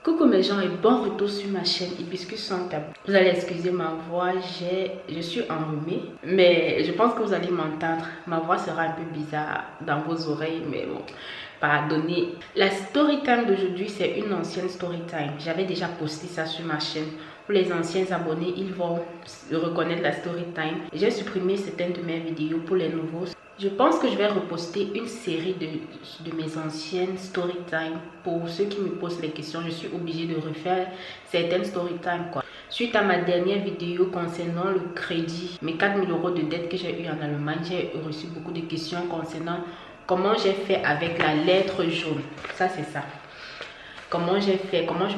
Coucou mes gens et bon retour sur ma chaîne Hibiscus sans tabou. Vous allez excuser ma voix, je suis enrhumée, mais je pense que vous allez m'entendre. Ma voix sera un peu bizarre dans vos oreilles, mais bon, pardonnez. La story time d'aujourd'hui, c'est une ancienne story time. J'avais déjà posté ça sur ma chaîne. Pour les anciens abonnés, ils vont reconnaître la story time. J'ai supprimé certaines de mes vidéos pour les nouveaux. Je pense que je vais reposter une série de mes anciennes story time. Pour ceux qui me posent les questions, je suis obligée de refaire certaines story time quoi. Suite à ma dernière vidéo concernant le crédit, mes 4000 € de dette que j'ai eu en Allemagne, j'ai reçu beaucoup de questions concernant comment j'ai fait avec la lettre jaune. Ça c'est ça. Comment j'ai fait, comment je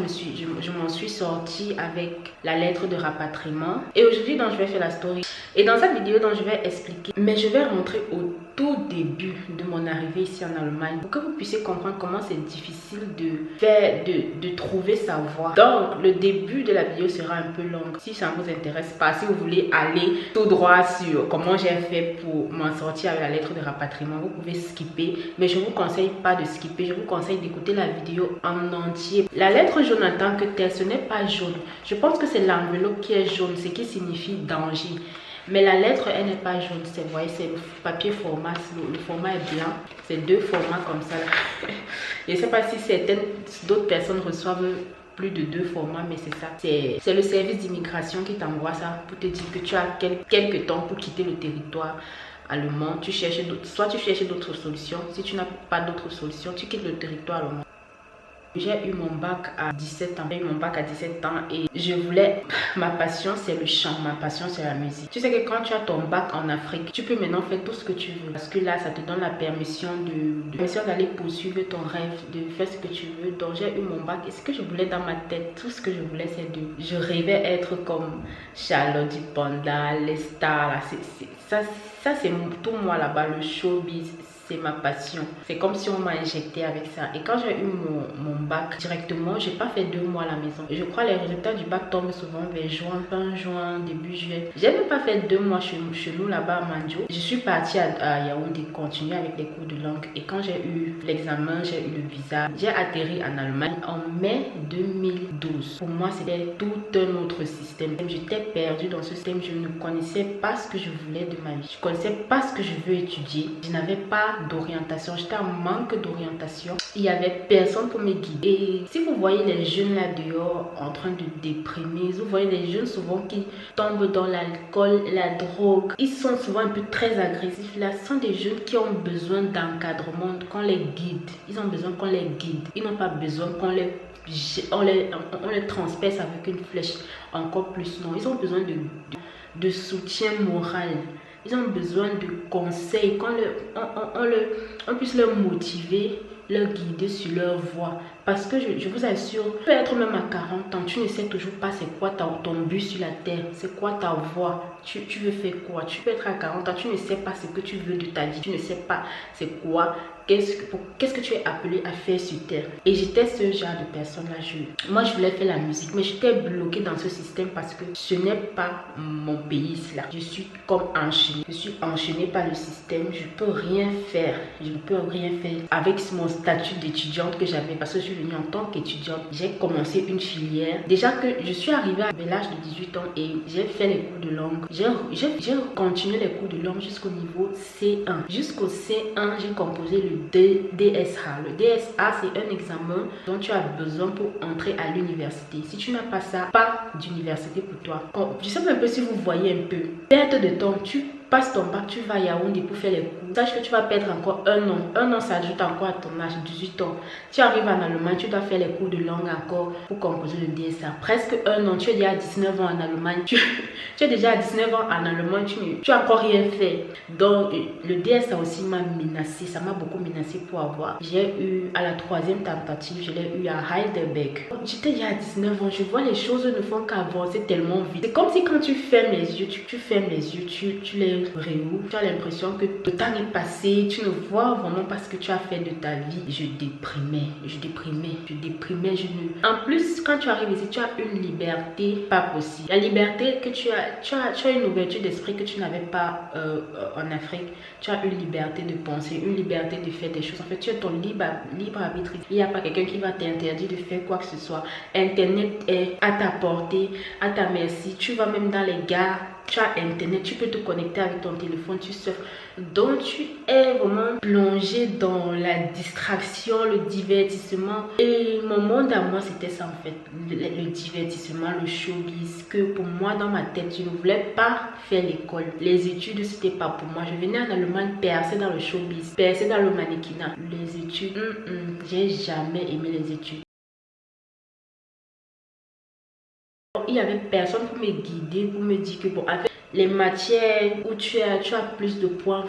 m'en suis sortie avec la lettre de rapatriement. Et aujourd'hui, donc, je vais faire la story. Et dans cette vidéo, donc, je vais expliquer, mais je vais rentrer au tout début de mon arrivée ici en Allemagne pour que vous puissiez comprendre comment c'est difficile de trouver sa voie. Donc, le début de la vidéo sera un peu long. Si ça ne vous intéresse pas, si vous voulez aller tout droit sur comment j'ai fait pour m'en sortir avec la lettre de rapatriement, vous pouvez skipper. Mais je ne vous conseille pas de skipper. Je vous conseille d'écouter la vidéo en entier. La lettre jaune en tant que telle, ce n'est pas jaune. Je pense que c'est l'enveloppe qui est jaune, ce qui signifie danger. Mais la lettre, elle n'est pas jaune. Vous voyez, c'est le papier format. Le format est blanc. C'est deux formats comme ça. Là. Je ne sais pas si d'autres personnes reçoivent plus de 2 formats, mais c'est ça. C'est le service d'immigration qui t'envoie ça pour te dire que tu as quelques temps pour quitter le territoire allemand. Soit tu cherches d'autres solutions. Si tu n'as pas d'autres solutions, tu quittes le territoire allemand. J'ai eu mon bac à 17 ans. J'ai eu mon bac à 17 ans et je voulais... Ma passion, c'est le chant. Ma passion, c'est la musique. Tu sais que quand tu as ton bac en Afrique, tu peux maintenant faire tout ce que tu veux. Parce que là, ça te donne la permission d'aller poursuivre ton rêve, de faire ce que tu veux. Donc, j'ai eu mon bac. Et ce que je voulais dans ma tête, tout ce que je voulais, c'est Je rêvais être comme Charlotte Panda, les stars. Là. Ça, c'est tout moi là-bas, le showbiz. C'est ma passion. C'est comme si on m'a injecté avec ça. Et quand j'ai eu mon bac directement, j'ai pas fait 2 mois à la maison. Je crois que les résultats du bac tombent souvent vers juin, fin juin, début juillet. J'ai même pas fait 2 mois chez nous là-bas à Mandio. Je suis partie à Yaoundé continuer avec les cours de langue. Et quand j'ai eu l'examen, j'ai eu le visa. J'ai atterri en Allemagne en mai 2012. Pour moi, c'était tout un autre système. J'étais perdue dans ce système. Je ne connaissais pas ce que je voulais de ma vie. Je connaissais pas ce que je veux étudier. Je n'avais pas d'orientation, j'étais en manque d'orientation. Il n'y avait personne pour me guider. Et si vous voyez les jeunes là dehors en train de déprimer, vous voyez les jeunes souvent qui tombent dans l'alcool, la drogue, ils sont souvent un peu très agressifs là. Ce sont des jeunes qui ont besoin d'encadrement, qu'on les guide. Ils ont besoin qu'on les guide. Ils n'ont pas besoin qu'on les transperce avec une flèche. Encore plus non, ils ont besoin de soutien moral. Ils ont besoin de conseils, qu'on puisse leur motiver, leur guider sur leur voie. Parce que je vous assure, tu peux être même à 40 ans, tu ne sais toujours pas c'est quoi ton but sur la terre, c'est quoi ta voie, tu veux faire quoi. Tu peux être à 40 ans, tu ne sais pas ce que tu veux de ta vie, tu ne sais pas c'est quoi, qu'est-ce que tu es appelé à faire sur terre. Et j'étais ce genre de personne là. Moi je voulais faire la musique, mais j'étais bloquée dans ce système parce que ce n'est pas mon pays là. Je suis comme enchaînée. Je suis enchaînée par le système. Je peux rien faire. Je ne peux rien faire avec mon statut d'étudiante que j'avais parce que je suis venue en tant qu'étudiante. J'ai commencé une filière. Déjà que je suis arrivée à l'âge de 18 ans et j'ai fait les cours de langue. J'ai continué les cours de langue jusqu'au niveau C1. Jusqu'au C1, j'ai composé le DSA. Le DSA, c'est un examen dont tu as besoin pour entrer à l'université. Si tu n'as pas ça, pas d'université pour toi. Je sais pas un peu si vous voyez un peu. Perte de temps, tu passes ton bac, tu vas à Yaoundé pour faire les cours. Sache que tu vas perdre encore 1 an. 1 an s'ajoute encore à ton âge, 18 ans. Tu arrives en Allemagne, tu dois faire les cours de langue encore pour composer le DSA. Presque 1 an, tu es déjà à 19 ans en Allemagne. Tu es déjà à 19 ans en Allemagne, tu n'as encore rien fait. Donc, le DSA aussi m'a menacé. Ça m'a beaucoup menacé pour avoir. J'ai eu, à la 3e tentative, je l'ai eu à Heidelberg. J'étais déjà à 19 ans. Je vois les choses ne font qu'avancer tellement vite. C'est comme si quand tu fermes les yeux, tu fermes les yeux, tu les après réouvre, tu as l'impression que le temps est passé, tu ne vois vraiment pas ce que tu as fait de ta vie. Je déprimais. En plus, quand tu arrives ici, tu as une liberté pas possible. La liberté que tu as une ouverture d'esprit que tu n'avais pas en Afrique. Tu as une liberté de penser, une liberté de faire des choses. En fait, tu as ton libre arbitre. Il n'y a pas quelqu'un qui va t'interdire de faire quoi que ce soit. Internet est à ta portée, à ta merci. Tu vas même dans les gares, tu as Internet, tu peux te connecter avec ton téléphone, tu surfes. Donc, tu es vraiment plongé dans la distraction, le divertissement. Et mon monde à moi, c'était ça en fait. Le divertissement, le showbiz. Que pour moi, dans ma tête, je ne voulais pas faire l'école. Les études, c'était pas pour moi. Je venais en Allemagne percer dans le showbiz, percer dans le mannequinat. Les études, j'ai jamais aimé les études. Il n'y avait personne pour me guider, pour me dire que bon, avec les matières où tu as plus de points,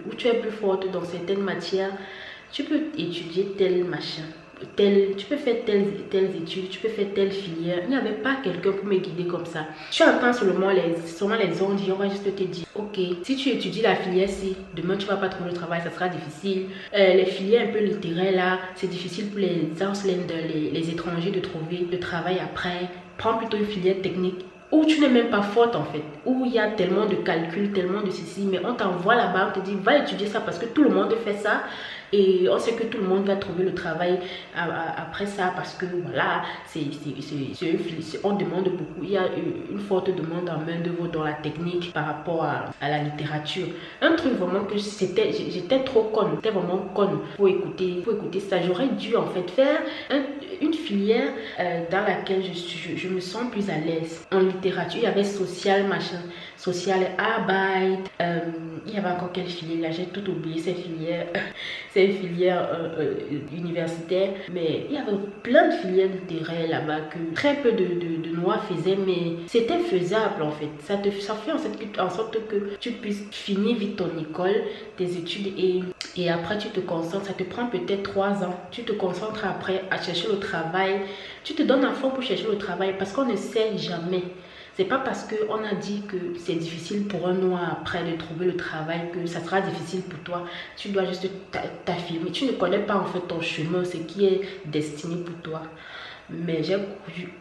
où tu es plus forte dans certaines matières, tu peux étudier tel machin, tu peux faire telles études, tu peux faire telle filière. Il n'y avait pas quelqu'un pour me guider comme ça. Tu entends seulement les gens dire, on va juste te dire, ok, si tu étudies la filière C, demain tu vas pas trouver le travail, ça sera difficile. Les filières un peu littéraires là, c'est difficile pour les Ausländer, les étrangers de trouver le travail après. Prends plutôt une filière technique où tu n'es même pas forte en fait, où il y a tellement de calculs, tellement de ceci, mais on t'envoie là-bas, on te dit va étudier ça parce que tout le monde fait ça et on sait que tout le monde va trouver le travail après ça parce que voilà, on demande beaucoup, il y a une forte demande en main d'œuvre dans la technique par rapport à la littérature. Un truc vraiment que j'étais trop conne, j'étais vraiment conne pour écouter ça. J'aurais dû en fait faire une filière dans laquelle je me sens plus à l'aise. En littérature, il y avait social, machin, social Arbeit, il y avait encore quelle filière là, j'ai tout oublié ces filières, ces filières universitaires, mais il y avait plein de filières littéraires là-bas que très peu de Noirs faisaient, mais c'était faisable en fait. Ça fait en sorte que tu puisses finir vite ton école, tes études et après tu te concentres, ça te prend peut-être 3 ans, tu te concentres après à chercher le travail, tu te donnes à fond pour chercher le travail parce qu'on ne sait jamais. C'est pas parce qu'on a dit que c'est difficile pour un noir après de trouver le travail que ça sera difficile pour toi. Tu dois juste t'affirmer. Tu ne connais pas en fait ton chemin, ce qui est destiné pour toi. Mais j'ai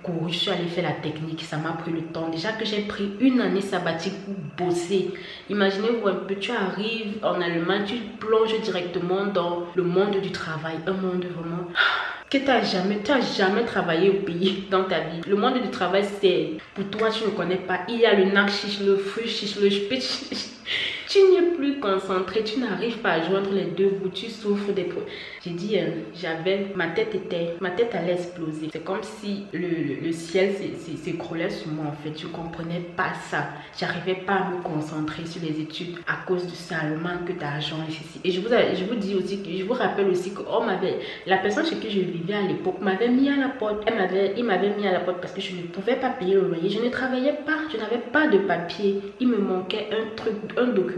couru, je suis allée faire la technique, ça m'a pris le temps. Déjà que j'ai pris une année sabbatique pour bosser. Imaginez-vous un peu, tu arrives en Allemagne, tu plonges directement dans le monde du travail. Un monde vraiment que tu n'as jamais travaillé au pays dans ta vie. Le monde du travail, c'est pour toi, tu ne connais pas. Il y a le Nachschicht, le Frühschicht, le Spätschicht. Tu n'es plus concentré, tu n'arrives pas à joindre les deux bouts, tu souffres des problèmes. J'ai dit, ma tête allait exploser. C'est comme si le ciel s'écroulait sur moi en fait. Je ne comprenais pas ça. J'arrivais pas à me concentrer sur les études à cause de ça, le manque d'argent ici. Et je vous dis aussi, je vous rappelle aussi que la personne chez qui je vivais à l'époque m'avait mis à la porte. Il m'avait mis à la porte parce que je ne pouvais pas payer le loyer. Je ne travaillais pas, je n'avais pas de papier. Il me manquait un truc, un document.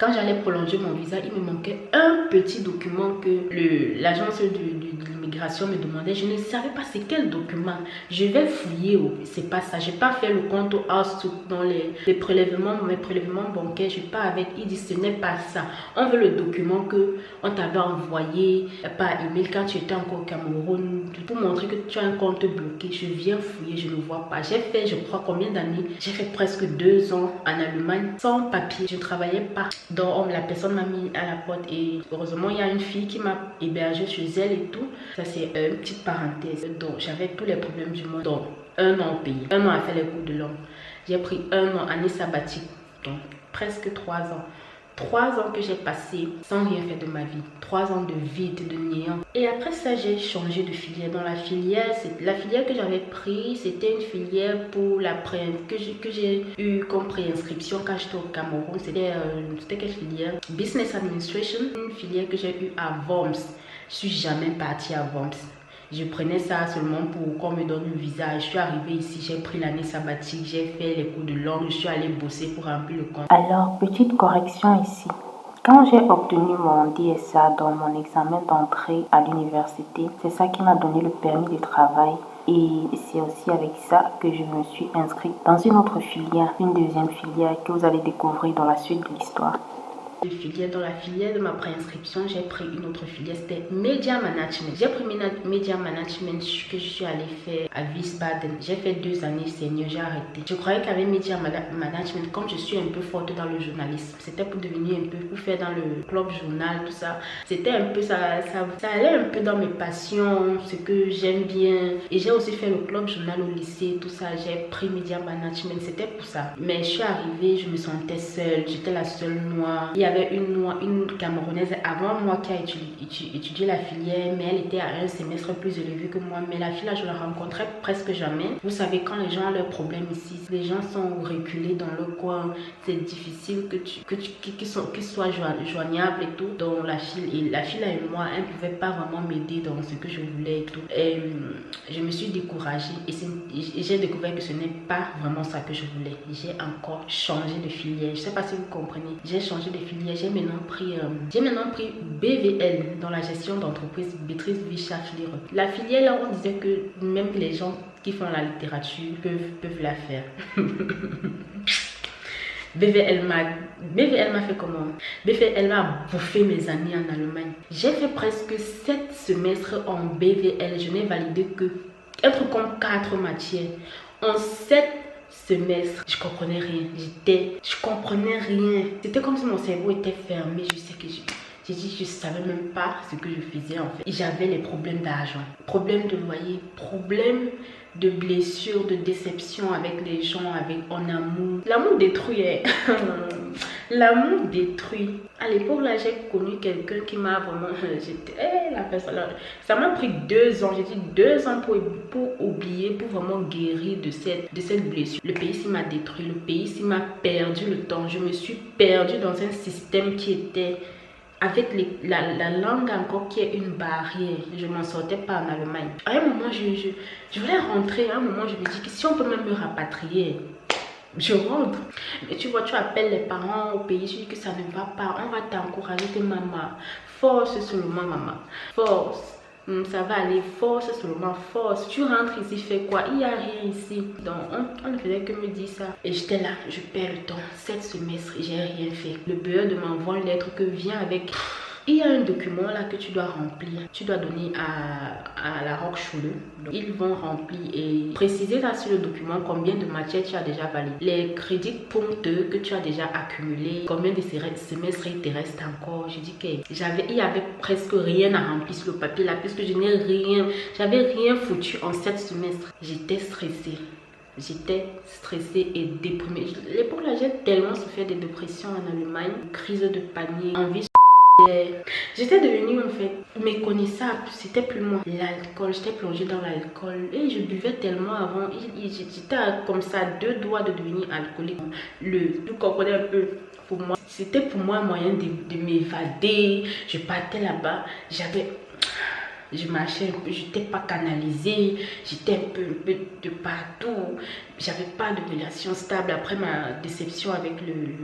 Quand j'allais prolonger mon visa, il me manquait un petit document que l'agence de l'immigration me demandait. Je ne savais pas c'est quel document. Je vais fouiller, c'est pas ça. J'ai pas fait le compte au Auszug dans mes prélèvements bancaires. Je suis pas avec. Il dit ce n'est pas ça. On veut le document que on t'avait envoyé par email quand tu étais encore au Cameroun pour montrer que tu as un compte bloqué. Je viens fouiller, je ne vois pas. J'ai fait, je crois combien d'années. J'ai fait presque 2 ans en Allemagne sans papier. Je ne travaillais pas. Donc la personne m'a mis à la porte et heureusement il y a une fille qui m'a hébergée chez elle et tout. Ça c'est une petite parenthèse. Donc j'avais tous les problèmes du monde. Donc 1 an au pays, 1 an à faire les cours de langue. J'ai pris 1 an, année sabbatique, donc presque 3 ans. 3 ans que j'ai passé sans rien faire de ma vie. 3 ans de vide, de néant. Et après ça, j'ai changé de filière. Dans la filière que j'avais pris, c'était une filière pour que j'ai eu comme préinscription quand j'étais au Cameroun. C'était quelle filière? Business Administration, une filière que j'ai eu à Worms. Je suis jamais partie à Worms. Je prenais ça seulement pour qu'on me donne un visa. Je suis arrivée ici, j'ai pris l'année sabbatique, j'ai fait les cours de langue, je suis allée bosser pour remplir le compte. Alors, petite correction ici. Quand j'ai obtenu mon DSA dans mon examen d'entrée à l'université, c'est ça qui m'a donné le permis de travail Et c'est aussi avec ça que je me suis inscrite dans une autre filière, une deuxième filière que vous allez découvrir dans la suite de l'histoire. Dans la filière de ma préinscription, j'ai pris une autre filière, c'était Media Management. J'ai pris Media Management que je suis allée faire à Wiesbaden. J'ai fait 2 années senior, j'ai arrêté. Je croyais qu'avec Media Management, comme je suis un peu forte dans le journalisme, c'était pour devenir un peu, pour faire dans le club journal, tout ça. C'était un peu, ça allait un peu dans mes passions, ce que j'aime bien. Et j'ai aussi fait le club journal au lycée, tout ça. J'ai pris Media Management, c'était pour ça. Mais je suis arrivée, je me sentais seule, j'étais la seule noire. Il y avait une Camerounaise avant moi qui a étudié la filière, mais elle était à un semestre plus élevé que moi. Mais la fille là, je la rencontrais presque jamais. Vous savez, quand les gens ont leurs problèmes ici, les gens sont reculés dans le coin, c'est difficile qu'ils soient joignables et tout. Donc la fille là et moi, elle ne pouvait pas vraiment m'aider dans ce que je voulais et tout. Et je me suis découragée et j'ai découvert que ce n'est pas vraiment ça que je voulais. J'ai encore changé de filière. Je ne sais pas si vous comprenez. J'ai changé de filière. J'ai maintenant pris BVL dans la gestion d'entreprise, Béatrice Vichat-Flire. La filière là, on disait que même les gens qui font la littérature peuvent la faire. BVL m'a fait comment? BVL m'a bouffé mes années en Allemagne. J'ai fait presque 7 semestres en BVL. Je n'ai validé que un truc comme 4 matières. En 7 semestre, je comprenais rien. Je comprenais rien. C'était comme si mon cerveau était fermé. Je savais même pas ce que je faisais en fait. J'avais les problèmes d'argent, problèmes de loyer, problèmes de blessures, de déception avec les gens, en amour. L'amour détruit. L'amour détruit. À l'époque là, j'ai connu quelqu'un qui m'a vraiment... la personne là, ça m'a pris 2 ans. J'ai dit 2 ans pour oublier, pour vraiment guérir de cette blessure. Le pays m'a détruit. Le pays m'a perdu le temps. Je me suis perdue dans un système qui était... avec la langue encore qui est une barrière. Je ne m'en sortais pas en Allemagne. À un moment, je voulais rentrer. À un moment, je me dis que si on peut même me rapatrier, je rentre. Mais tu vois, tu appelles les parents au pays, tu dis que ça ne va pas. On va t'encourager, que maman. Force seulement, maman. Force. Ça va aller, force seulement, force. Tu rentres ici, fais quoi? Il n'y a rien ici. Donc, on ne faisait que me dire ça. Et j'étais là, je perds le temps. 7 semestres, j'ai rien fait. Le bureau de m'envoie une lettre que vient avec... Il y a un document là que tu dois remplir. Tu dois donner à la Hochschule. Donc, ils vont remplir et préciser là sur le document combien de matières tu as déjà validé. Les crédits ponctueux que tu as déjà accumulés. Combien de semestres il te reste encore. Je dis il y avait presque rien à remplir sur le papier là. Puisque j'avais rien foutu en 7 semestres. J'étais stressée. J'étais stressée et déprimée. À l'époque là, j'ai tellement souffert de dépression en Allemagne. Crise de panique, envie. J'étais devenue en fait méconnaissable, c'était plus moi. L'alcool, j'étais plongée dans l'alcool et je buvais tellement avant. J'étais comme ça, 2 doigts de devenir alcoolique. Vous comprenez un peu, pour moi, c'était pour moi un moyen de m'évader. Je partais là-bas, je marchais un peu, je n'étais pas canalisée, j'étais un peu de partout. J'avais pas de relation stable après ma déception avec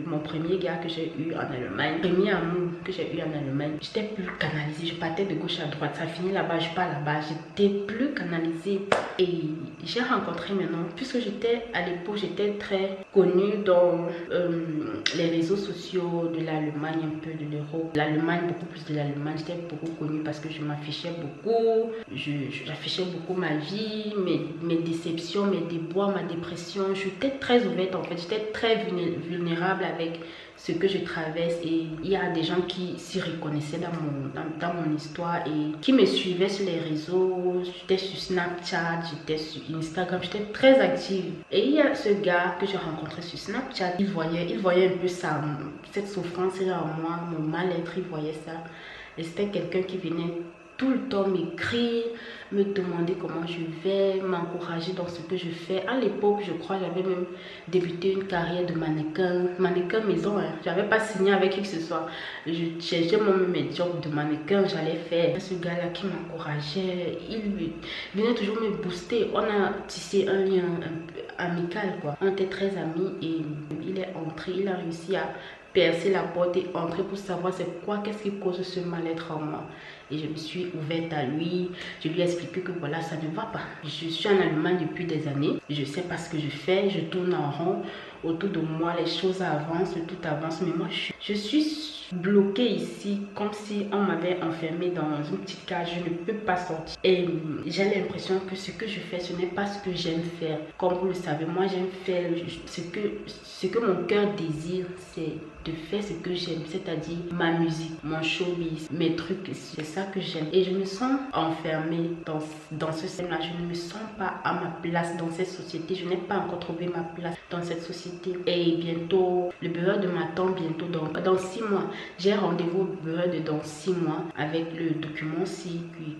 mon premier gars que j'ai eu en Allemagne. Premier amour que j'ai eu en Allemagne. J'étais plus canalisée, je partais de gauche à droite. Ça finit là-bas, je pars là-bas. J'étais plus canalisée. Et j'ai rencontré maintenant, puisque à l'époque, j'étais très connue dans les réseaux sociaux de l'Allemagne, un peu de l'Europe. L'Allemagne, beaucoup plus de l'Allemagne. J'étais beaucoup connue parce que je m'affichais beaucoup. J'affichais beaucoup ma vie, mes déceptions, mes déboires, ma dépression. J'étais très ouverte en fait, j'étais très vulnérable avec ce que je traverse et il y a des gens qui s'y reconnaissaient dans mon histoire et qui me suivaient sur les réseaux. J'étais sur Snapchat, j'étais sur Instagram, j'étais très active. Et il y a ce gars que j'ai rencontré sur Snapchat, il voyait un peu ça, cette souffrance là en moi, mon mal-être, il voyait ça. Et c'était quelqu'un qui venait tout le temps m'écrire, me demander comment je vais, m'encourager dans ce que je fais. À l'époque, je crois, j'avais même débuté une carrière de mannequin maison. Hein. Je n'avais pas signé avec qui que ce soit. Je cherchais moi-même mes jobs de mannequin, j'allais faire. Ce gars-là qui m'encourageait, il venait toujours me booster. On a tissé un lien un peu amical, quoi. On était très amis et il est entré, il a réussi à percer la porte et entrer pour savoir c'est quoi, qu'est-ce qui cause ce mal-être en moi. Et je me suis ouverte à lui, je lui ai expliqué que voilà, ça ne va pas. Je suis en Allemagne depuis des années, je sais pas ce que je fais, je tourne en rond, autour de moi les choses avancent, tout avance, mais moi je suis bloquée ici comme si on m'avait enfermée dans une petite cage, je ne peux pas sortir. Et j'ai l'impression que ce que je fais, ce n'est pas ce que j'aime faire. Comme vous le savez, moi j'aime faire ce que mon cœur désire, c'est de faire ce que j'aime, c'est-à-dire ma musique, mon showbiz, mes trucs, c'est ça que j'aime. Et je me sens enfermée dans ce système-là, je ne me sens pas à ma place dans cette société, je n'ai pas encore trouvé ma place dans cette société. Et bientôt, le bureau de m'attend bientôt, dans 6 mois. J'ai rendez-vous au bureau de dans 6 mois avec le document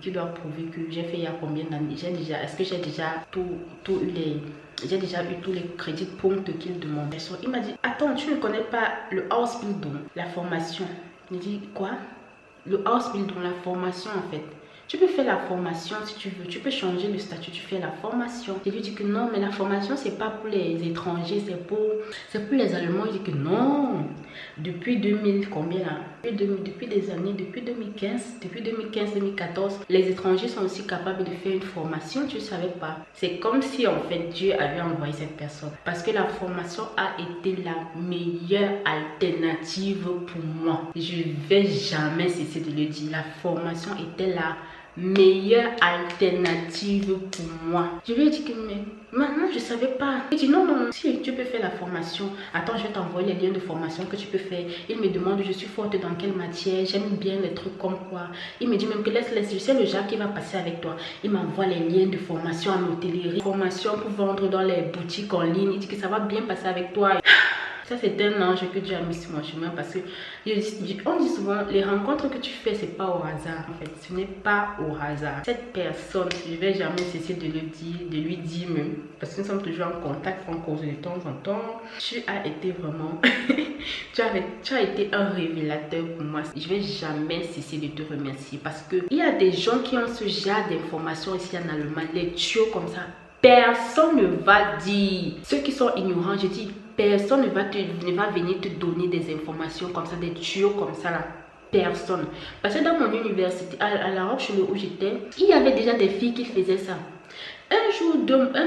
qui doit prouver que j'ai fait il y a combien d'années. Est-ce que j'ai déjà j'ai déjà eu tous les crédits points qu'il demandait. Il m'a dit, attends, tu ne connais pas le Ausbildung, la formation. Il m'a dit, quoi? Le Ausbildung, la formation en fait. Tu peux faire la formation si tu veux, tu peux changer le statut, tu fais la formation. Je lui dis que non, mais la formation c'est pas pour les étrangers, c'est pour les Allemands. Il dit que non, depuis 2000, combien là? Depuis des années, depuis 2015-2014, les étrangers sont aussi capables de faire une formation, tu ne savais pas. C'est comme si en fait Dieu avait envoyé cette personne. Parce que la formation a été la meilleure alternative pour moi. Je vais jamais cesser de le dire, la formation était la meilleure alternative pour moi. Je lui ai dit que mais maintenant je savais pas. Il dit non, si tu peux faire la formation, attends, je vais t'envoyer les liens de formation que tu peux faire. Il me demande je suis forte dans quelle matière, j'aime bien les trucs comme quoi. Il me dit même que laisse, je sais le Jacques qui va passer avec toi. Il m'envoie les liens de formation en hôtellerie, formation pour vendre dans les boutiques en ligne. Il dit que ça va bien passer avec toi. Ça, c'est un ange que Dieu a mis sur mon chemin parce que on dit souvent, les rencontres que tu fais, c'est pas au hasard. En fait, ce n'est pas au hasard. Cette personne, je vais jamais cesser de lui dire même, parce que nous sommes toujours en contact, on cause de temps en temps. Tu as été vraiment, tu as été un révélateur pour moi. Je vais jamais cesser de te remercier parce que il y a des gens qui ont ce genre d'informations ici en Allemagne, les tuyaux comme ça. Personne ne va dire. Ceux qui sont ignorants, je dis, personne ne va venir te donner des informations comme ça, des tuyaux comme ça là. Personne. Parce que dans mon université, à la Roche où j'étais, il y avait déjà des filles qui faisaient ça. Un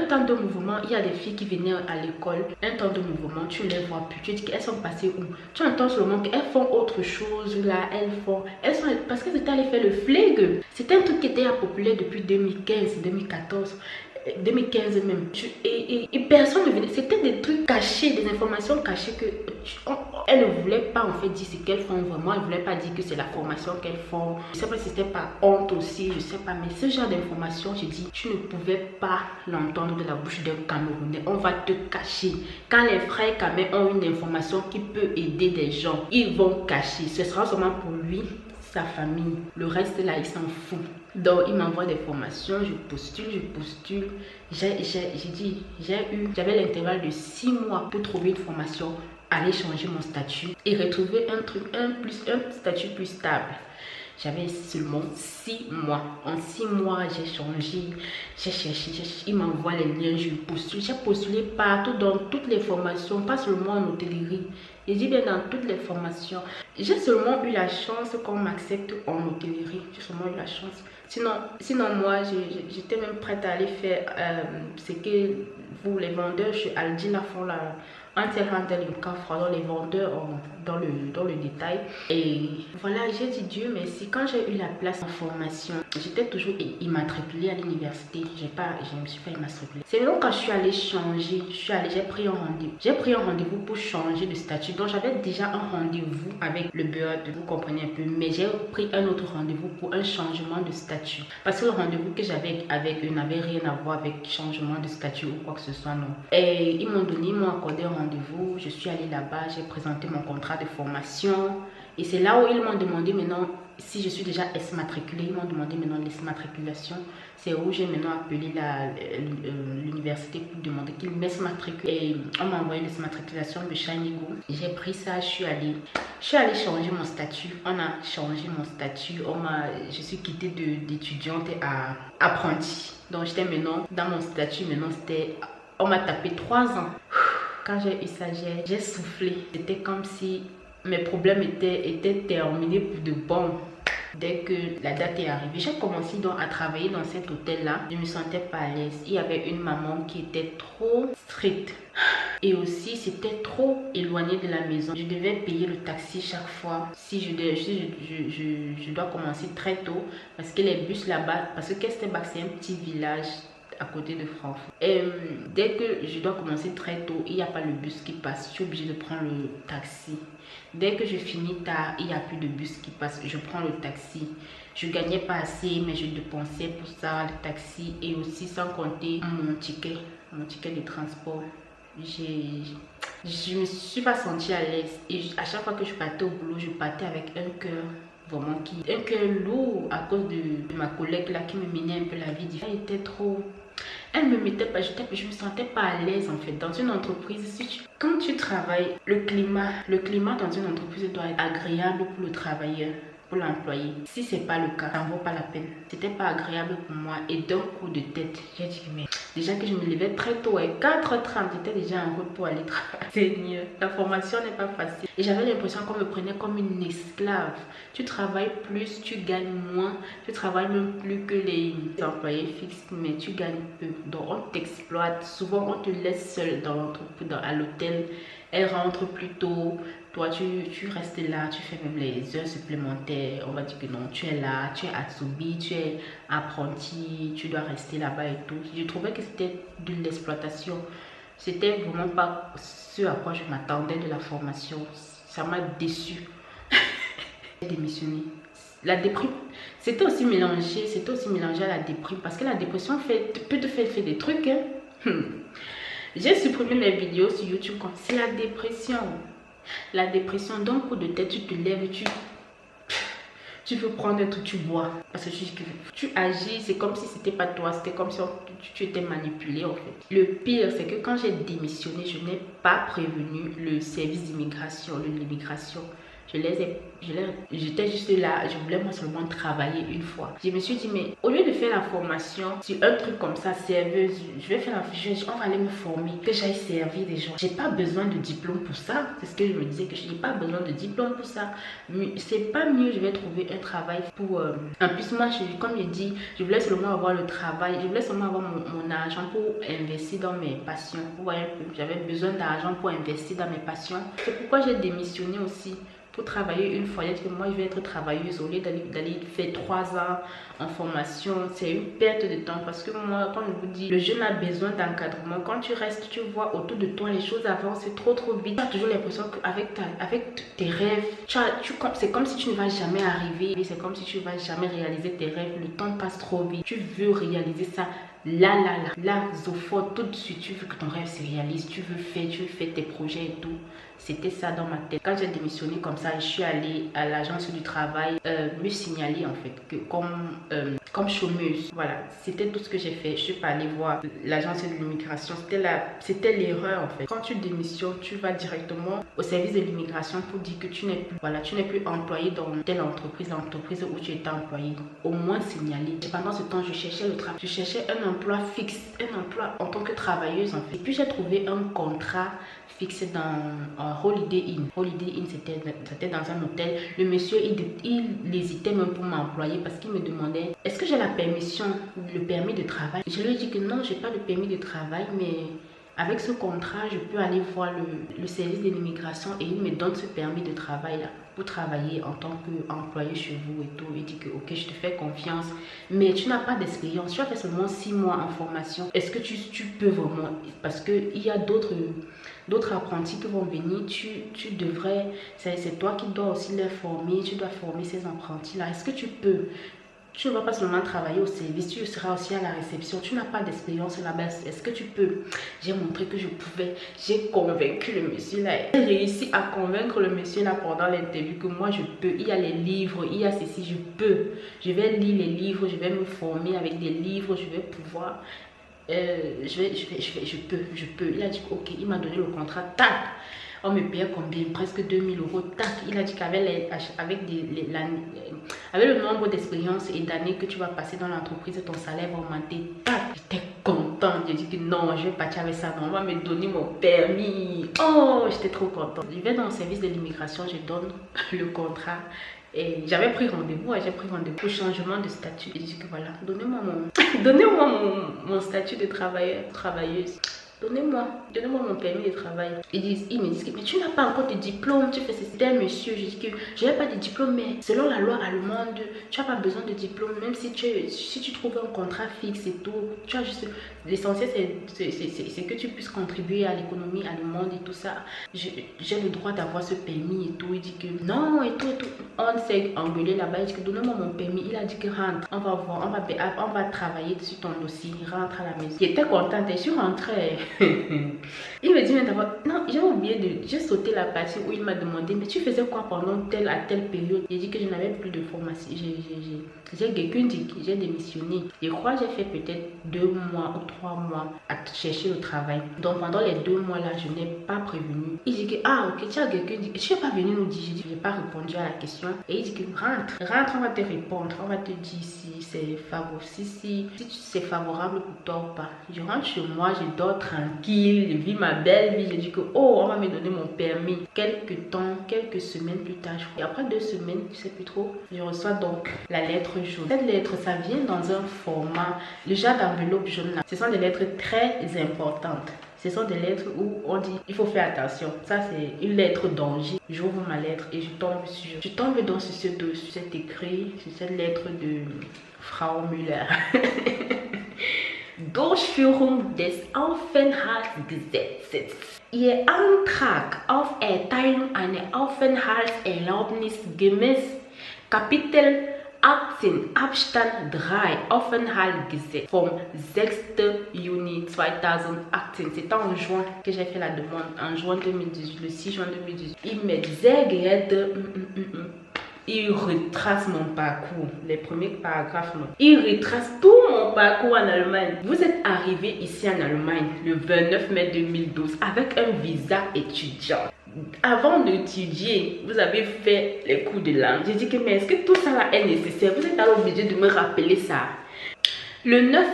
temps de mouvement, il y a des filles qui venaient à l'école. Un temps de mouvement, tu les vois plus. Tu dis qu'elles sont passées où? Tu entends seulement qu'elles font autre chose là. Parce qu'elles étaient allées faire le flegge. C'était un truc qui était populaire depuis 2015, 2014. 2015 même. Et personne ne venait. C'était des trucs cachés, des informations cachées que elles ne voulaient pas en fait dire ce qu'elles font vraiment. Elles ne voulaient pas dire que c'est la formation qu'elles font. Je sais pas si c'était par honte aussi, je sais pas. Mais ce genre d'information, je dis, tu ne pouvais pas l'entendre de la bouche d'un Camerounais. On va te cacher. Quand les frères Camerounais ont une information qui peut aider des gens, ils vont cacher. Ce sera seulement pour lui, sa famille. Le reste là, il s'en fout. Donc il m'envoie des formations, je postule. J'avais l'intervalle de 6 mois pour trouver une formation, aller changer mon statut et retrouver un statut plus stable. J'avais seulement 6 mois. En 6 mois, j'ai changé, j'ai cherché, il m'envoie les liens, je postule. J'ai postulé partout dans toutes les formations, pas seulement en hôtellerie. Je dis bien dans toutes les formations. J'ai seulement eu la chance qu'on m'accepte en hôtellerie. J'ai seulement eu la chance. Sinon moi, j'étais même prête à aller faire ce que vous, les vendeurs, chez Aldi, la font là. Einzelhandel im Kaufland, les vendeurs dans le détail. Et voilà, j'ai dit Dieu merci. Quand j'ai eu la place en formation, j'étais toujours immatriculée à l'université. Je ne me suis pas immatriculée. C'est donc quand je suis allée changer, j'ai pris un rendez-vous. J'ai pris un rendez-vous pour changer de statut. Donc j'avais déjà un rendez-vous avec le bureau, vous comprenez un peu. Mais j'ai pris un autre rendez-vous pour un changement de statut. Parce que le rendez-vous que j'avais avec eux n'avait rien à voir avec changement de statut ou quoi que ce soit, non. Et ils m'ont accordé un rendez-vous, je suis allée là-bas, j'ai présenté mon contrat de formation et c'est là où ils m'ont demandé maintenant si je suis déjà exmatriculée. Ils m'ont demandé maintenant l'exmatriculation. C'est où j'ai maintenant appelé l'université pour demander qu'ils m'exmatriculent et on m'a envoyé l'exmatriculation de Shanigo. J'ai pris ça, je suis allée changer mon statut. On a changé mon statut, je suis quittée d'étudiante à apprentie. Donc j'étais maintenant dans mon statut, on m'a tapé 3 ans. Quand j'ai eu ça, j'ai soufflé. C'était comme si mes problèmes étaient terminés pour de bon. Dès que la date est arrivée, j'ai commencé donc à travailler dans cet hôtel-là. Je me sentais pas à l'aise. Il y avait une maman qui était trop stricte. Et aussi, c'était trop éloigné de la maison. Je devais payer le taxi chaque fois. Si je dois commencer très tôt. Parce que les bus là-bas, parce que Kesterbach, c'est un petit village à côté de Francfort. Et dès que je dois commencer très tôt, il n'y a pas le bus qui passe. Je suis obligée de prendre le taxi. Dès que je finis tard, il n'y a plus de bus qui passe. Je prends le taxi. Je gagnais pas assez, mais je dépensais pour ça, le taxi. Et aussi, sans compter mon ticket de transport. Je me suis pas sentie à l'aise. Et à chaque fois que je partais au boulot, je partais avec un cœur vraiment un cœur lourd à cause de ma collègue là qui me menait un peu la vie difficile. Elle était trop... Elle me mettait pas, je me sentais pas à l'aise en fait. Dans une entreprise, quand tu travailles, le climat dans une entreprise doit être agréable pour le travailleur, pour l'employé. Si c'est pas le cas, ça ne vaut pas la peine. C'était pas agréable pour moi et d'un coup de tête, j'ai dit mais déjà que je me levais très tôt, à 4h30, j'étais déjà en route pour aller travailler. Seigneur, la formation n'est pas facile. Et j'avais l'impression qu'on me prenait comme une esclave. Tu travailles plus, tu gagnes moins. Tu travailles même plus que les employés fixes, mais tu gagnes peu. Donc on t'exploite. Souvent on te laisse seul dans l'entreprise, à l'hôtel. Elle rentre plus tôt. Toi, tu restes là, tu fais même les heures supplémentaires. On va dire que non, tu es là, tu es Atsubi, tu es apprenti, tu dois rester là-bas et tout. Je trouvais que c'était de l'exploitation. C'était vraiment pas ce à quoi je m'attendais de la formation. Ça m'a déçue. J'ai démissionné. La déprime, c'était aussi mélangé à la déprime. Parce que la dépression peut te faire des trucs. Hein. J'ai supprimé mes vidéos sur YouTube. C'est la dépression. La dépression, d'un coup de tête, tu te lèves, tu veux prendre un truc, tu bois. Parce que tu agis, c'est comme si c'était pas toi, c'était comme si tu étais manipulé en fait. Le pire, c'est que quand j'ai démissionné, je n'ai pas prévenu le service d'immigration, l'immigration. J'étais juste là, je voulais moi seulement travailler une fois. Je me suis dit, mais au lieu de faire la formation sur un truc comme ça, serveuse, on va aller me former, que j'aille servir des gens. J'ai pas besoin de diplôme pour ça. C'est ce que je me disais, que je n'ai pas besoin de diplôme pour ça. C'est pas mieux, je vais trouver un travail pour... En plus, moi, comme je dis, je voulais seulement avoir le travail, je voulais seulement avoir mon argent pour investir dans mes passions. Vous voyez un peu, j'avais besoin d'argent pour investir dans mes passions. C'est pourquoi j'ai démissionné aussi. Pour travailler une fois, que moi je vais être travailleuse au lieu d'aller faire 3 ans en formation. C'est une perte de temps parce que moi, comme je vous dis, le jeune a besoin d'encadrement. Quand tu restes, tu vois autour de toi, les choses avancent trop vite. Tu as toujours l'impression qu'avec tes rêves, c'est comme si tu ne vas jamais arriver. C'est comme si tu ne vas jamais réaliser tes rêves. Le temps passe trop vite. Tu veux réaliser ça. Là, Zofort, tout de suite, tu veux que ton rêve se réalise, tu veux faire tes projets et tout. C'était ça dans ma tête. Quand j'ai démissionné comme ça, je suis allée à l'agence du travail me signaler en fait que comme chômeuse. Voilà, c'était tout ce que j'ai fait. Je suis pas allée voir l'agence de l'immigration. C'était l'erreur en fait. Quand tu démissionnes, tu vas directement au service de l'immigration pour dire que tu n'es plus employé dans telle entreprise, l'entreprise où tu étais employé. Au moins signaler. Et pendant ce temps, je cherchais le travail. Je cherchais un emploi fixe, un emploi en tant que travailleuse en fait. Et puis j'ai trouvé un contrat fixe dans Holiday Inn. Holiday Inn, c'était dans un hôtel. Le monsieur, il hésitait même pour m'employer parce qu'il me demandait est-ce que j'ai la permission, le permis de travail. Je lui ai dit que non, j'ai pas le permis de travail, mais avec ce contrat, je peux aller voir le service de l'immigration et il me donne ce permis de travail là pour travailler en tant qu'employé chez vous et tout. Il dit que ok, je te fais confiance, mais tu n'as pas d'expérience. Tu as fait seulement 6 mois en formation. Est-ce que tu peux vraiment, parce qu'il y a d'autres apprentis qui vont venir, tu devrais, c'est toi qui dois aussi les former, tu dois former ces apprentis là. Est-ce que tu peux? Tu ne vas pas seulement travailler au service, tu seras aussi à la réception. Tu n'as pas d'expérience là-bas. Est-ce que tu peux? J'ai montré que je pouvais. J'ai convaincu le monsieur là. J'ai réussi à convaincre le monsieur là pendant l'interview que moi je peux. Il y a les livres, il y a ceci, je peux. Je vais lire les livres, je vais me former avec des livres, je vais pouvoir. Je peux. Il a dit ok, il m'a donné le contrat. Tac! On me paye combien? Presque 2000 €. Tac! Il a dit qu'avec le nombre d'expériences et d'années que tu vas passer dans l'entreprise, ton salaire va augmenter. Tac! J'étais contente. contente. J'ai dit que non, je vais partir avec ça. Non, on va me donner mon permis. Oh, j'étais trop contente. Je vais dans le service de l'immigration, je donne le contrat. Et j'avais pris rendez-vous, j'ai pris rendez-vous pour changement de statut. Et j'ai dit que voilà, donnez-moi mon statut de travailleuse. Donnez-moi mon permis de travail. Ils me disent que mais tu n'as pas encore de diplôme, tu fais ceci. Un monsieur, je dis que je n'ai pas de diplôme, mais selon la loi allemande, tu n'as pas besoin de diplôme, même si tu trouves un contrat fixe et tout. Tu as juste l'essentiel, c'est que tu puisses contribuer à l'économie allemande et tout ça. J'ai le droit d'avoir ce permis et tout. Il dit que non et tout. On s'est engueulé là-bas. Il dit que donnez-moi mon permis. Il a dit que rentre, on va voir, on va travailler sur ton dossier. Rentre à la maison. J'étais contente et je suis rentrée. Il me dit mais d'abord, non, j'ai sauté la partie où il m'a demandé mais tu faisais quoi pendant telle à telle période. J'ai dit que je n'avais plus de formation. J'ai démissionné. Je crois que j'ai fait peut-être 2 mois ou 3 mois à chercher le travail. Donc pendant les 2 mois là, je n'ai pas prévenu. Il dit que ah ok, tu as quelqu'un dit, tu n'es pas venu nous dire. J'ai dit, je n'ai pas répondu à la question. Et il dit que rentre, on va te répondre, on va te dire si c'est favorable, si c'est favorable pour toi ou pas. Je rentre chez moi, je dors tranquille, je vis ma belle vie. J'ai dit que oh, on va me donner mon permis. Quelques semaines plus tard, et après 2 semaines, je sais plus trop, je reçois donc la lettre jaune. Cette lettre, ça vient dans un format, le genre d'enveloppe jaune là. Ce sont des lettres très importantes. Ce sont des lettres où on dit il faut faire attention. Ça c'est une lettre danger. J'ouvre ma lettre et je tombe dans sur cet écrit, sur cette lettre de Frau Müller. Durchführung des Aufenthaltsgesetzes. Ihr Antrag auf Erteilung einer Aufenthaltserlaubnis gemäß Kapitel 18 Abstand 3 Aufenthaltsgesetz vom 6. Juni 2018. C'est en juin que j'ai fait la demande, en juin 2018, le 6 juin 2018. Il me disait il retrace mon parcours, les premiers paragraphes. Non. Il retrace tout mon parcours en Allemagne. Vous êtes arrivé ici en Allemagne le 29 mai 2012 avec un visa étudiant. Avant d'étudier, vous avez fait les cours de langue. J'ai dit que mais est-ce que tout ça là est nécessaire? Vous êtes alors obligé de me rappeler ça. Le 9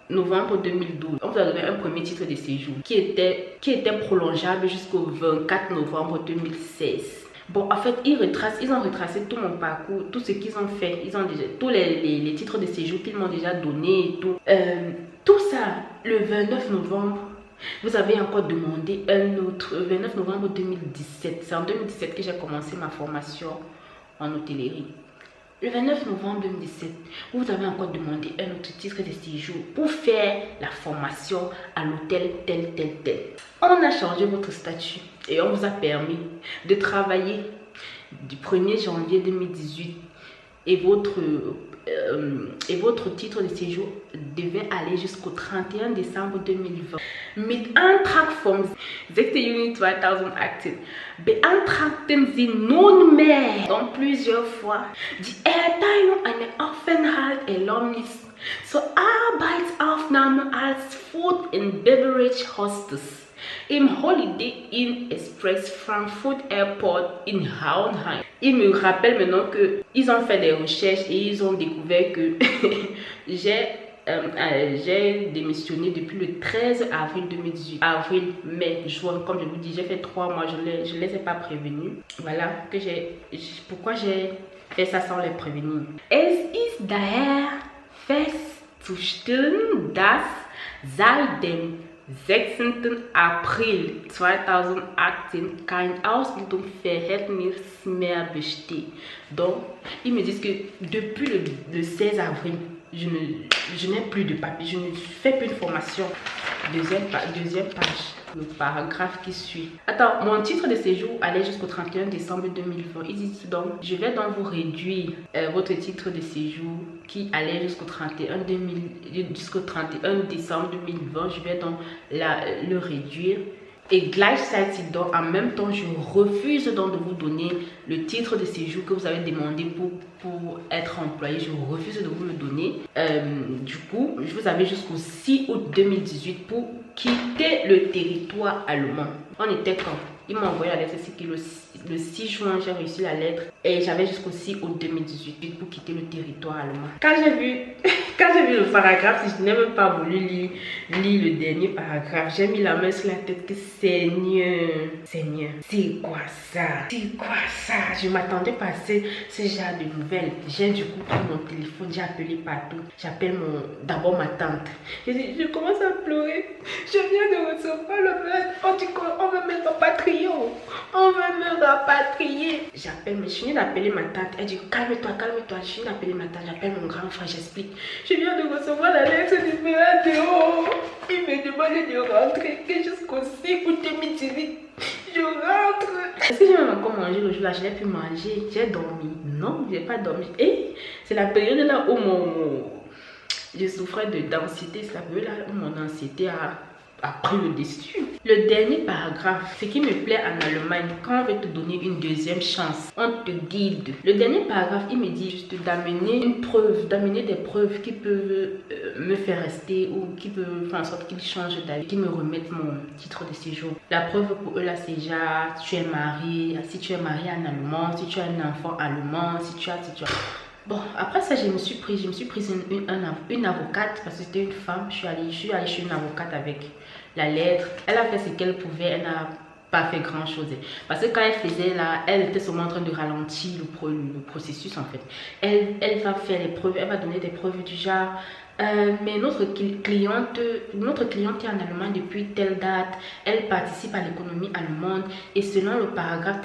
novembre 2012, on vous a donné un premier titre de séjour qui était prolongeable jusqu'au 24 novembre 2016. Bon, en fait, ils ont retracé tout mon parcours, tout ce qu'ils ont fait. Ils ont déjà tous les titres de séjour qu'ils m'ont déjà donné et tout. Tout ça, le 29 novembre, vous avez encore demandé un autre. 29 novembre 2017. C'est en 2017 que j'ai commencé ma formation en hôtellerie. Le 29 novembre 2017, vous avez encore demandé un autre titre de séjour pour faire la formation à l'hôtel tel. On a changé votre statut et on vous a permis de travailler du 1er janvier 2018 et votre titre de séjour devait aller jusqu'au 31 décembre 2020. Mit Antrag vom 6. Juni 2018 beantragten Sie nunmehr, donc plusieurs fois, die Erteilung einer Aufenthaltserlaubnis zur Arbeitsaufnahme als Food and Beverage Hostess im Holiday Inn Express Frankfurt Airport in Hohenheim. Il me rappelle maintenant qu'ils ont fait des recherches et ils ont découvert que j'ai démissionné depuis le 13 avril 2018. Avril, mai, juin, comme je vous dis, j'ai fait 3 mois, je ne les ai pas prévenus. Voilà, pourquoi j'ai fait ça sans les prévenir. Es ist daher festzustellen, dass seit dem 16. April 2018 kein Ausbildungsverhältnis mehr besteht. Donc, ils me disent que depuis le 16 avril, je n'ai plus de papier, je ne fais plus de formation. Deuxième page, le paragraphe qui suit. Attends, mon titre de séjour allait jusqu'au 31 décembre 2020. Ils disent donc, je vais donc vous réduire votre titre de séjour qui allait jusqu'au 31 décembre 2020. Je vais donc le réduire. Et gleichzeitig donc, en même temps, je refuse donc de vous donner le titre de séjour que vous avez demandé pour être employé. Je refuse de vous le donner. Du coup, je vous avais jusqu'au 6 août 2018 pour quitter le territoire allemand. On était quand? Il m'a envoyé la lettre, c'est que le 6 juin, j'ai reçu la lettre et j'avais jusqu'au 6 août 2018 pour quitter le territoire allemand. Quand j'ai vu le paragraphe, je n'ai même pas voulu lire le dernier paragraphe. J'ai mis la main sur la tête que Seigneur, c'est quoi ça? C'est quoi ça? Je m'attendais pas à ce genre de nouvelles. J'ai du coup pris mon téléphone, j'ai appelé partout. J'appelle d'abord ma tante. Je commence à pleurer. Je viens de recevoir le mail. On dit qu'on veut me rapatrier. On veut me rapatrier. J'appelle, mais je viens d'appeler ma tante. Elle dit calme-toi. Je viens d'appeler ma tante. J'appelle mon grand frère, j'explique. Je viens de recevoir la lettre du Méradéo. Il me demande de rentrer que jusqu'au 6 août 2018. Je rentre. Est-ce que j'ai même encore mangé le jour-là? Je n'ai pu manger. J'ai dormi. Non, je n'ai pas dormi. Et c'est la période là où je souffrais de densité. C'est la période là où mon anxiété a pris le dessus. Le dernier paragraphe, ce qui me plaît en Allemagne, quand on veut te donner une deuxième chance, on te guide. Le dernier paragraphe, il me dit juste d'amener une preuve, d'amener des preuves qui peuvent me faire rester ou qui peuvent faire en sorte qu'ils changent d'avis, qui me remettent mon titre de séjour. La preuve pour eux là, c'est déjà, tu es marié, si tu es marié en allemand, si tu as un enfant allemand, si tu as... Bon, après ça, je me suis prise une avocate parce que c'était une femme. Je suis allée chez une avocate avec la lettre. Elle a fait ce qu'elle pouvait, elle n'a pas fait grand chose. Parce que quand elle faisait là, elle était seulement en train de ralentir le processus en fait. Elle va faire les preuves, elle va donner des preuves du genre. Mais notre cliente est en Allemagne depuis telle date, elle participe à l'économie allemande et selon le paragraphe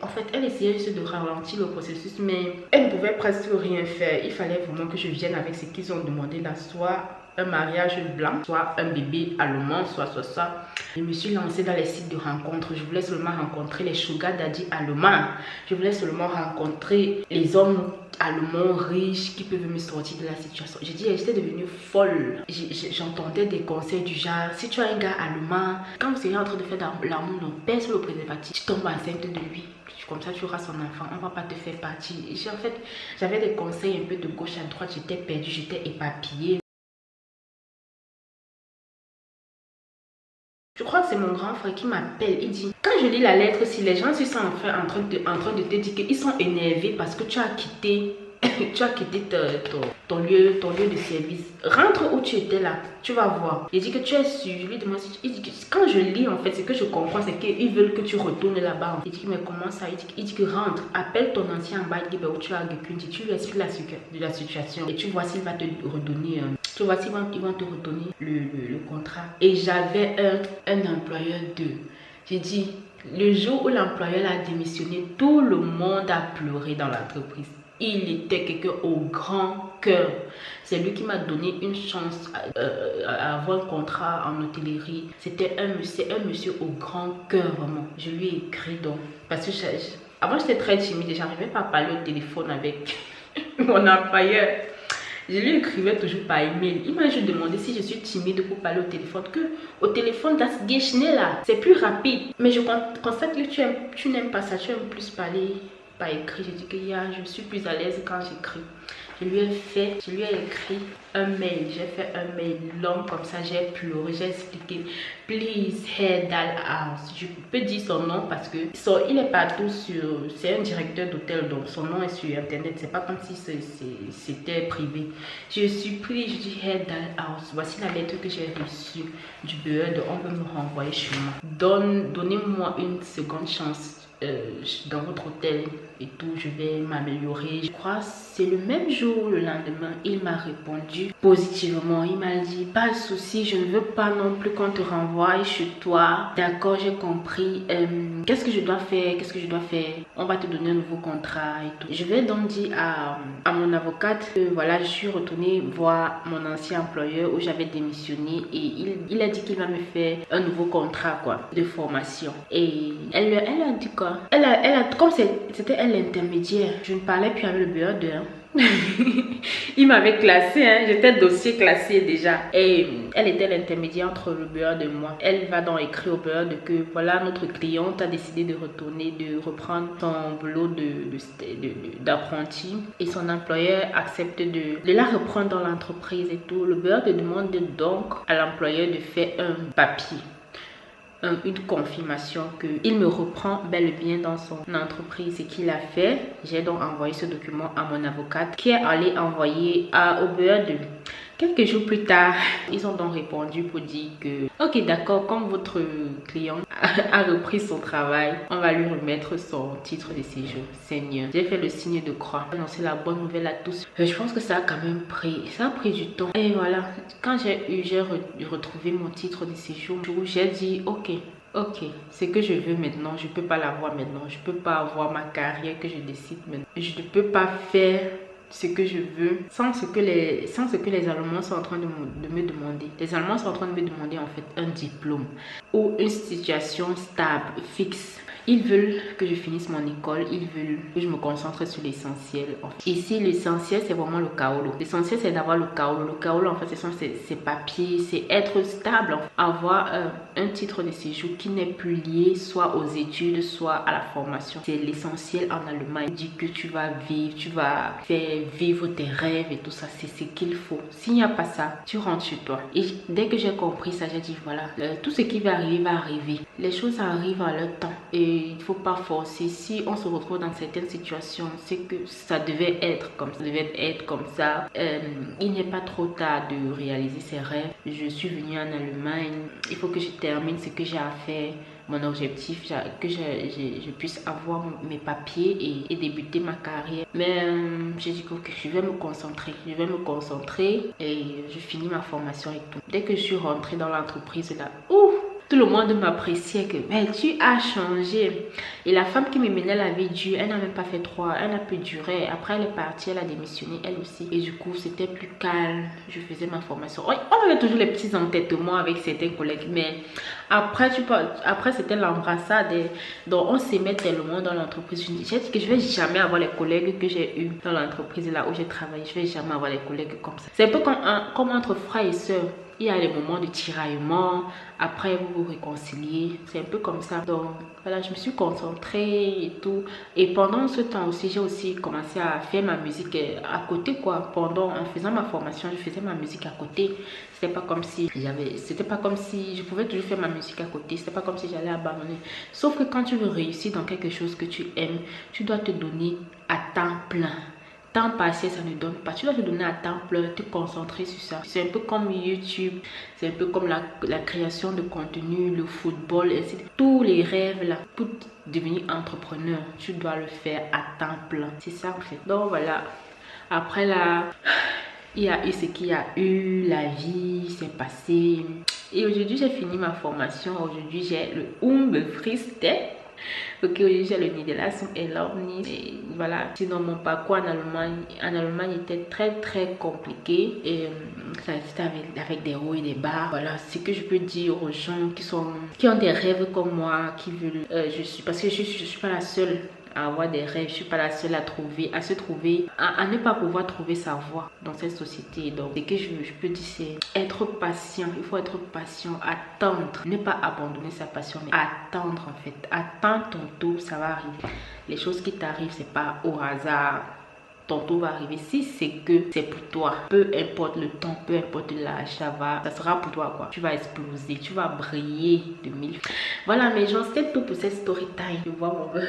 en fait elle essayait juste de ralentir le processus mais elle ne pouvait presque rien faire. Il fallait vraiment que je vienne avec ce qu'ils ont demandé là, soit un mariage blanc, soit un bébé allemand, soit. Je me suis lancée dans les sites de rencontres. Je voulais seulement rencontrer les sugar daddy allemands. Je voulais seulement rencontrer les hommes allemands riches qui peuvent me sortir de la situation. J'ai dit, j'étais devenue folle. J'entendais des conseils du genre, si tu as un gars allemand, quand vous serez en train de faire l'amour, non, pèse le préservatif, tu tombes enceinte de lui. Comme ça, tu auras son enfant, on ne va pas te faire partie. En fait, j'avais des conseils un peu de gauche à droite, j'étais perdue, j'étais éparpillée. Je crois que c'est mon grand frère qui m'appelle. Il dit, quand je lis la lettre, si les gens sont en train de te dire qu'ils sont énervés parce que tu as quitté ton lieu de service, rentre où tu étais là, tu vas voir. Il dit que tu es sûr. Je lui demande, il dit que quand je lis en fait, ce que je comprends, c'est qu'ils veulent que tu retournes là-bas. Il dit mais comment ça? Il dit que rentre, appelle ton ancien ambassade où tu as vécu, tu lui expliques la situation et tu vois s'il va te redonner. Tu vois s'ils vont te redonner le contrat. Et j'avais un employeur j'ai dit, le jour où l'employeur a démissionné, tout le monde a pleuré dans l'entreprise. Il était quelqu'un au grand cœur. C'est lui qui m'a donné une chance à avoir un contrat en hôtellerie. C'était un monsieur au grand cœur, vraiment. Je lui ai écrit donc. Parce que avant, j'étais très timide et j'arrivais pas à parler au téléphone avec mon employeur. Je lui écrivais toujours par email. Il m'a juste demandé si je suis timide pour parler au téléphone. Que au téléphone, là, c'est plus rapide. Mais je constate que tu n'aimes pas ça. Tu aimes plus parler par écrit. J'ai dit que je suis plus à l'aise quand j'écris. Je lui ai écrit un mail. J'ai fait un mail long comme ça. J'ai pleuré. J'ai expliqué. Please head that house. Je peux dire son nom parce que il est partout c'est un directeur d'hôtel donc son nom est sur internet. C'est pas comme si c'était privé. Je suis pris. Je dis head that house. Voici la lettre que j'ai reçue du bureau. On veut me renvoyer chez moi. Donnez-moi une seconde chance. Dans votre hôtel et tout, je vais m'améliorer. Je crois c'est le même jour, le lendemain, il m'a répondu positivement. Il m'a dit, pas de souci, je ne veux pas non plus qu'on te renvoie chez toi. D'accord, j'ai compris. Qu'est-ce que je dois faire? On va te donner un nouveau contrat et tout. Je vais donc dire à mon avocate que voilà, je suis retournée voir mon ancien employeur où j'avais démissionné et il a dit qu'il va me faire un nouveau contrat de formation. Et elle a dit quoi? Elle a comme c'était elle l'intermédiaire. Je ne parlais plus avec le bureau Il m'avait classé, hein. J'étais dossier classé déjà. Et elle était l'intermédiaire entre le beurre et moi. Elle va donc écrire au beurre que voilà, notre cliente a décidé de retourner, de reprendre son boulot d'apprenti. Et son employeur accepte de la reprendre dans l'entreprise et tout. Le beurre demande donc à l'employeur de faire un papier, une confirmation qu'il me reprend bel et bien dans son entreprise. Ce qu'il a fait, j'ai donc envoyé ce document à mon avocate qui est allée envoyer au beurre. Quelques jours plus tard, ils ont donc répondu pour dire que ok, d'accord, comme votre client a repris son travail, on va lui remettre son titre de séjour. Seigneur, j'ai fait le signe de croix, annoncer la bonne nouvelle à tous. Je pense que ça a quand même pris du temps. Et voilà, quand j'ai retrouvé mon titre de séjour, j'ai dit ok, c'est que je veux maintenant, je peux pas l'avoir maintenant, je peux pas avoir ma carrière que je décide maintenant, je ne peux pas faire ce que je veux sans ce que les Allemands sont en train de me demander. Les Allemands sont en train de me demander en fait un diplôme ou une situation stable, fixe. Ils veulent que je finisse mon école, ils veulent que je me concentre sur l'essentiel. Ici, l'essentiel, c'est vraiment le kaolo. L'essentiel, c'est d'avoir le kaolo. Le kaolo, en fait, ce sont ces papiers, c'est être stable. Avoir un titre de séjour qui n'est plus lié soit aux études, soit à la formation. C'est l'essentiel en Allemagne. Il dit que tu vas vivre, tu vas faire vivre tes rêves et tout ça. C'est ce qu'il faut. S'il n'y a pas ça, tu rentres chez toi. Et dès que j'ai compris ça, j'ai dit voilà, tout ce qui va arriver. Les choses arrivent à leur temps. Et il ne faut pas forcer. Si on se retrouve dans certaines situations, c'est que ça devait être comme ça. Il n'est pas trop tard de réaliser ses rêves. Je suis venue en Allemagne. Il faut que je termine ce que j'ai à faire. Mon objectif, que je puisse avoir mes papiers et débuter ma carrière. Mais j'ai dit que je vais me concentrer. Et je finis ma formation et tout. Dès que je suis rentrée dans l'entreprise là, tout le monde m'appréciait que mais tu as changé. Et la femme qui me menait la vie dure, elle n'a même pas fait 3, elle n'a pu durer. Après elle est partie, elle a démissionné elle aussi. Et du coup c'était plus calme, je faisais ma formation. On avait toujours les petits entêtements avec certains collègues, mais après c'était l'embrassade. Donc on s'aimait tellement dans l'entreprise. J'ai dit que je vais jamais avoir les collègues que j'ai eu dans l'entreprise là où j'ai travaillé. Je vais jamais avoir les collègues comme ça. C'est un peu comme entre frères et sœurs. Il y a les moments de tiraillement, après vous vous réconciliez, c'est un peu comme ça. Donc voilà, je me suis concentrée et tout. Et pendant ce temps aussi, j'ai aussi commencé à faire ma musique à côté quoi. En faisant ma formation, je faisais ma musique à côté. C'était pas comme si je pouvais toujours faire ma musique à côté. C'était pas comme si j'allais abandonner. Sauf que quand tu veux réussir dans quelque chose que tu aimes, tu dois te donner à temps plein. Temps partiel, ça ne donne pas. Tu dois te donner à temps plein, te concentrer sur ça. C'est un peu comme YouTube, c'est un peu comme la création de contenu, le football, ainsi. Tous les rêves là, pour devenir entrepreneur, tu dois le faire à temps plein. C'est ça en fait. Donc voilà. Après là, il y a eu ce qu'il y a eu, la vie s'est passée. Et aujourd'hui, j'ai fini ma formation. Aujourd'hui, j'ai le Umbefriste. Ok, aujourd'hui j'ai le Niederlassung Erlaubnis et voilà. Sinon mon parcours en Allemagne était très compliqué et ça c'était avec des hauts et des bas. Voilà, c'est que je peux dire aux gens qui ont des rêves comme moi, qui veulent, parce que je suis pas la seule à avoir des rêves, je suis pas la seule à ne pas pouvoir trouver sa voie dans cette société. Donc ce que je peux dire, c'est être patient. Il faut être patient, attendre, ne pas abandonner sa passion, mais attendre en fait. Attends ton tour, ça va arriver. Les choses qui t'arrivent, c'est pas au hasard. Ton tour va arriver. Si c'est que c'est pour toi, peu importe le temps, peu importe l'âge, ça sera pour toi quoi. Tu vas exploser, tu vas briller de mille. Voilà mes gens, c'était tout pour cette story time. Je vois mon